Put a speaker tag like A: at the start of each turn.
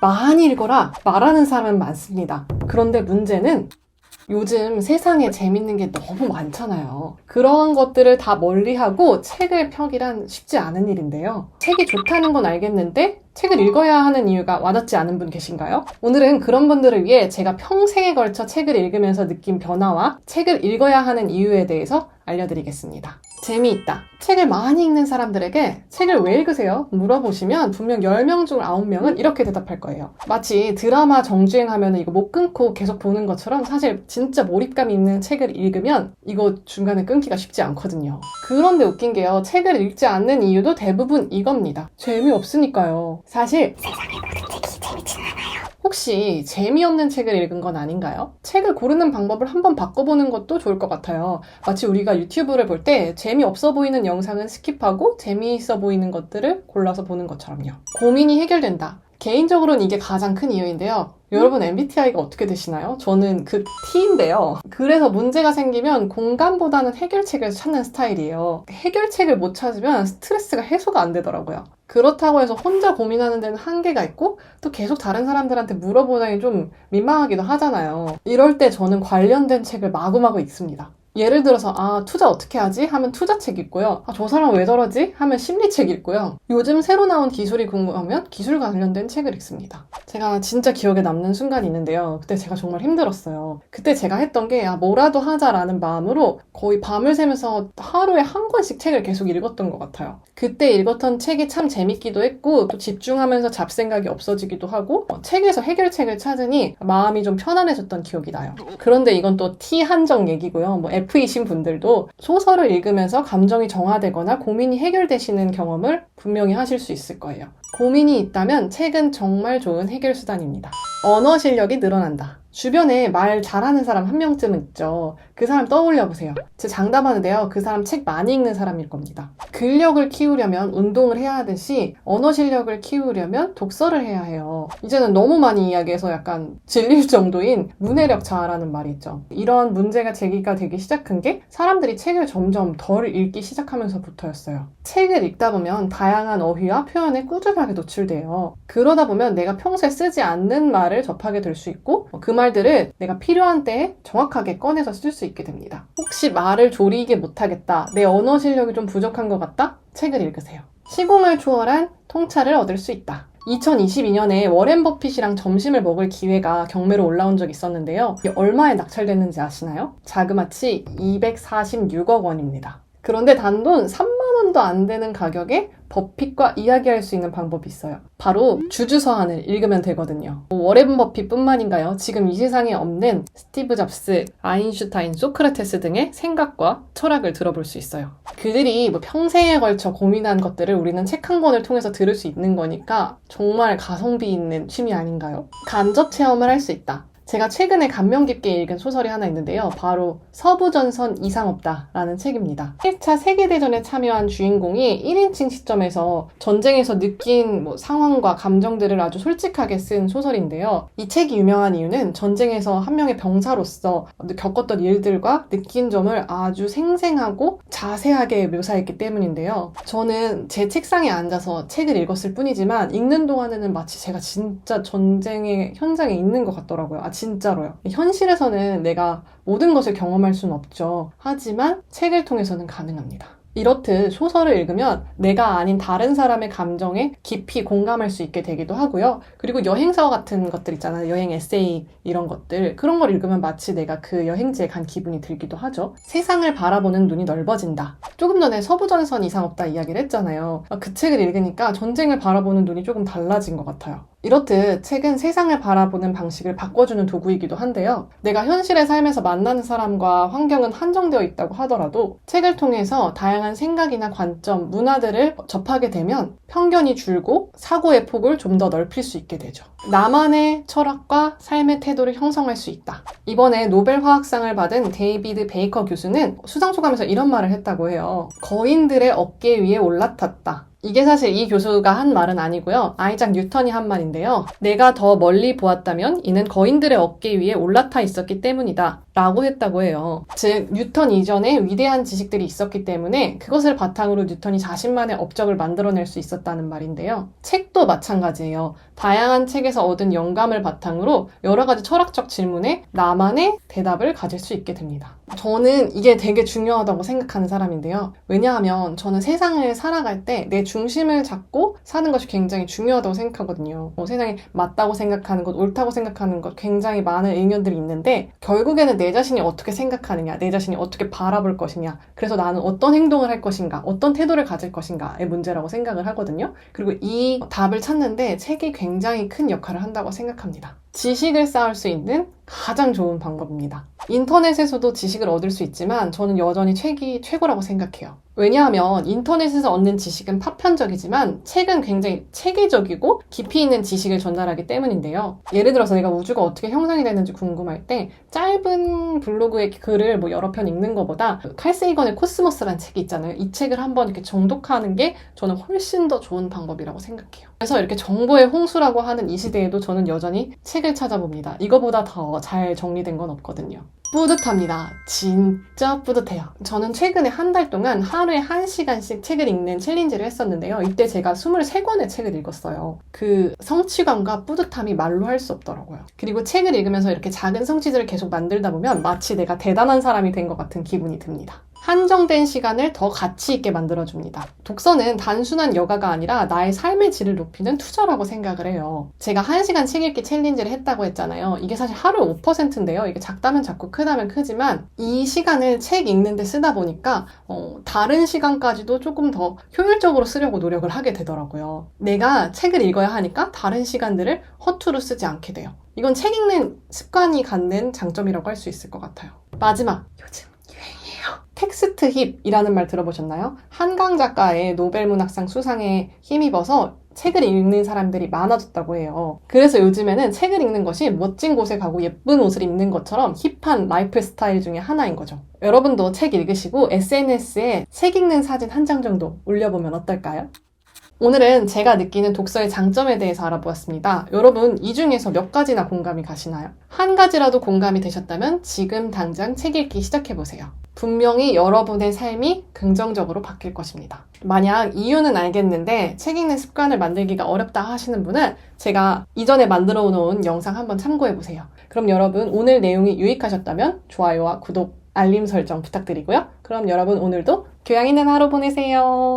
A: 많이 읽어라 말하는 사람은 많습니다. 그런데 문제는 요즘 세상에 재밌는 게 너무 많잖아요. 그러한 것들을 다 멀리하고 책을 펴기란 쉽지 않은 일인데요. 책이 좋다는 건 알겠는데 책을 읽어야 하는 이유가 와닿지 않은 분 계신가요? 오늘은 그런 분들을 위해 제가 평생에 걸쳐 책을 읽으면서 느낀 변화와 책을 읽어야 하는 이유에 대해서 알려드리겠습니다. 재미있다. 책을 많이 읽는 사람들에게 책을 왜 읽으세요? 물어보시면 분명 10명 중 9명은 이렇게 대답할 거예요. 마치 드라마 정주행하면 이거 못 끊고 계속 보는 것처럼 사실 진짜 몰입감 있는 책을 읽으면 이거 중간에 끊기가 쉽지 않거든요. 그런데 웃긴 게요. 책을 읽지 않는 이유도 대부분 이겁니다. 재미없으니까요. 사실 세상의 모든 책이 재밌진 않아요. 혹시 재미없는 책을 읽은 건 아닌가요? 책을 고르는 방법을 한번 바꿔보는 것도 좋을 것 같아요. 마치 우리가 유튜브를 볼 때 재미없어 보이는 영상은 스킵하고 재미있어 보이는 것들을 골라서 보는 것처럼요. 고민이 해결된다. 개인적으로는 이게 가장 큰 이유인데요. 여러분 MBTI가 어떻게 되시나요? 저는 그 T인데요. 그래서 문제가 생기면 공감보다는 해결책을 찾는 스타일이에요. 해결책을 못 찾으면 스트레스가 해소가 안 되더라고요. 그렇다고 해서 혼자 고민하는 데는 한계가 있고 또 계속 다른 사람들한테 물어보다니 좀 민망하기도 하잖아요. 이럴 때 저는 관련된 책을 마구마구 읽습니다. 예를 들어서 투자 어떻게 하지? 하면 투자책 읽고요. 저 사람 왜 저러지? 하면 심리책 읽고요. 요즘 새로 나온 기술이 궁금하면 기술 관련된 책을 읽습니다. 제가 진짜 기억에 남는 순간이 있는데요. 그때 제가 정말 힘들었어요. 그때 제가 했던 게 뭐라도 하자라는 마음으로 거의 밤을 새면서 하루에 한 권씩 책을 계속 읽었던 것 같아요. 그때 읽었던 책이 참 재밌기도 했고 또 집중하면서 잡생각이 없어지기도 하고 책에서 해결책을 찾으니 마음이 좀 편안해졌던 기억이 나요. 그런데 이건 또 T 한정 얘기고요. F이신 분들도 소설을 읽으면서 감정이 정화되거나 고민이 해결되시는 경험을 분명히 하실 수 있을 거예요. 고민이 있다면 책은 정말 좋은 해결 수단입니다. 언어 실력이 늘어난다. 주변에 말 잘하는 사람 한 명쯤은 있죠. 그 사람 떠올려 보세요. 제가 장담하는데요. 그 사람 책 많이 읽는 사람일 겁니다. 근력을 키우려면 운동을 해야 하듯이 언어 실력을 키우려면 독서를 해야 해요. 이제는 너무 많이 이야기해서 약간 질릴 정도인 문해력 자아라는 말이 있죠. 이런 문제가 제기가 되기 시작한 게 사람들이 책을 점점 덜 읽기 시작하면서부터였어요. 책을 읽다 보면 다양한 어휘와 표현에 꾸준하게 노출돼요. 그러다 보면 내가 평소에 쓰지 않는 말을 접하게 될 수 있고 그 말들을 내가 필요한 때에 정확하게 꺼내서 쓸 수 있게 됩니다. 혹시 말을 조리게 못하겠다, 내 언어 실력이 좀 부족한 것 같다? 책을 읽으세요. 시공을 초월한 통찰을 얻을 수 있다. 2022년에 워렌 버핏이랑 점심을 먹을 기회가 경매로 올라온 적이 있었는데요. 이게 얼마에 낙찰됐는지 아시나요? 자그마치 246억 원입니다. 그런데 단돈 3만 원도 안 되는 가격에 버핏과 이야기할 수 있는 방법이 있어요. 바로 주주서한을 읽으면 되거든요. 워렌 버핏뿐만인가요? 지금 이 세상에 없는 스티브 잡스, 아인슈타인, 소크라테스 등의 생각과 철학을 들어볼 수 있어요. 그들이 평생에 걸쳐 고민한 것들을 우리는 책 한 권을 통해서 들을 수 있는 거니까 정말 가성비 있는 취미 아닌가요? 간접 체험을 할 수 있다. 제가 최근에 감명 깊게 읽은 소설이 하나 있는데요. 바로 서부전선 이상 없다라는 책입니다. 1차 세계대전에 참여한 주인공이 1인칭 시점에서 전쟁에서 느낀 상황과 감정들을 아주 솔직하게 쓴 소설인데요. 이 책이 유명한 이유는 전쟁에서 한 명의 병사로서 겪었던 일들과 느낀 점을 아주 생생하고 자세하게 묘사했기 때문인데요. 저는 제 책상에 앉아서 책을 읽었을 뿐이지만 읽는 동안에는 마치 제가 진짜 전쟁의 현장에 있는 것 같더라고요. 진짜로요. 현실에서는 내가 모든 것을 경험할 수는 없죠. 하지만 책을 통해서는 가능합니다. 이렇듯 소설을 읽으면 내가 아닌 다른 사람의 감정에 깊이 공감할 수 있게 되기도 하고요. 그리고 여행서 같은 것들 있잖아요. 여행 에세이 이런 것들. 그런 걸 읽으면 마치 내가 그 여행지에 간 기분이 들기도 하죠. 세상을 바라보는 눈이 넓어진다. 조금 전에 서부전선 이상 없다 이야기를 했잖아요. 그 책을 읽으니까 전쟁을 바라보는 눈이 조금 달라진 것 같아요. 이렇듯 책은 세상을 바라보는 방식을 바꿔주는 도구이기도 한데요. 내가 현실의 삶에서 만나는 사람과 환경은 한정되어 있다고 하더라도 책을 통해서 다양한 생각이나 관점, 문화들을 접하게 되면 편견이 줄고 사고의 폭을 좀 더 넓힐 수 있게 되죠. 나만의 철학과 삶의 태도를 형성할 수 있다. 이번에 노벨 화학상을 받은 데이비드 베이커 교수는 수상소감에서 이런 말을 했다고 해요. 거인들의 어깨 위에 올라탔다. 이게 사실 이 교수가 한 말은 아니고요. 아이작 뉴턴이 한 말인데요. 내가 더 멀리 보았다면 이는 거인들의 어깨 위에 올라타 있었기 때문이다. 라고 했다고 해요. 즉, 뉴턴 이전에 위대한 지식들이 있었기 때문에 그것을 바탕으로 뉴턴이 자신만의 업적을 만들어낼 수 있었다는 말인데요. 책도 마찬가지예요. 다양한 책에서 얻은 영감을 바탕으로 여러 가지 철학적 질문에 나만의 대답을 가질 수 있게 됩니다. 저는 이게 되게 중요하다고 생각하는 사람인데요. 왜냐하면 저는 세상을 살아갈 때 내 중심을 잡고 사는 것이 굉장히 중요하다고 생각하거든요. 세상에 맞다고 생각하는 것, 옳다고 생각하는 것 굉장히 많은 의견들이 있는데 결국에는 내 자신이 어떻게 생각하느냐, 내 자신이 어떻게 바라볼 것이냐, 그래서 나는 어떤 행동을 할 것인가, 어떤 태도를 가질 것인가의 문제라고 생각을 하거든요. 그리고 이 답을 찾는데 책이 굉장히 큰 역할을 한다고 생각합니다. 지식을 쌓을 수 있는 가장 좋은 방법입니다. 인터넷에서도 지식을 얻을 수 있지만 저는 여전히 책이 최고라고 생각해요. 왜냐하면 인터넷에서 얻는 지식은 파편적이지만 책은 굉장히 체계적이고 깊이 있는 지식을 전달하기 때문인데요. 예를 들어서 내가 우주가 어떻게 형성이 되는지 궁금할 때 짧은 블로그의 글을 여러 편 읽는 것보다 칼 세이건의 코스모스라는 책이 있잖아요. 이 책을 한번 이렇게 정독하는 게 저는 훨씬 더 좋은 방법이라고 생각해요. 그래서 이렇게 정보의 홍수라고 하는 이 시대에도 저는 여전히 책을 찾아봅니다. 이거보다 더 잘 정리된 건 없거든요. 뿌듯합니다. 진짜 뿌듯해요. 저는 최근에 한 달 동안 하루에 1시간씩 책을 읽는 챌린지를 했었는데요. 이때 제가 23권의 책을 읽었어요. 그 성취감과 뿌듯함이 말로 할 수 없더라고요. 그리고 책을 읽으면서 이렇게 작은 성취들을 계속 만들다 보면 마치 내가 대단한 사람이 된 것 같은 기분이 듭니다. 한정된 시간을 더 가치 있게 만들어줍니다. 독서는 단순한 여가가 아니라 나의 삶의 질을 높이는 투자라고 생각을 해요. 제가 1시간 책 읽기 챌린지를 했다고 했잖아요. 이게 사실 하루 5%인데요. 이게 작다면 작고 크다면 크지만 이 시간을 책 읽는 데 쓰다 보니까 다른 시간까지도 조금 더 효율적으로 쓰려고 노력을 하게 되더라고요. 내가 책을 읽어야 하니까 다른 시간들을 허투루 쓰지 않게 돼요. 이건 책 읽는 습관이 갖는 장점이라고 할 수 있을 것 같아요. 마지막, 요즘 텍스트 힙이라는 말 들어보셨나요? 한강 작가의 노벨문학상 수상에 힘입어서 책을 읽는 사람들이 많아졌다고 해요. 그래서 요즘에는 책을 읽는 것이 멋진 곳에 가고 예쁜 옷을 입는 것처럼 힙한 라이프 스타일 중에 하나인 거죠. 여러분도 책 읽으시고 SNS에 책 읽는 사진 한 장 정도 올려보면 어떨까요? 오늘은 제가 느끼는 독서의 장점에 대해서 알아보았습니다. 여러분, 이 중에서 몇 가지나 공감이 가시나요? 한 가지라도 공감이 되셨다면 지금 당장 책 읽기 시작해보세요. 분명히 여러분의 삶이 긍정적으로 바뀔 것입니다. 만약 이유는 알겠는데 책 읽는 습관을 만들기가 어렵다 하시는 분은 제가 이전에 만들어 놓은 영상 한번 참고해보세요. 그럼 여러분, 오늘 내용이 유익하셨다면 좋아요와 구독, 알림 설정 부탁드리고요. 그럼 여러분 오늘도 교양 있는 하루 보내세요.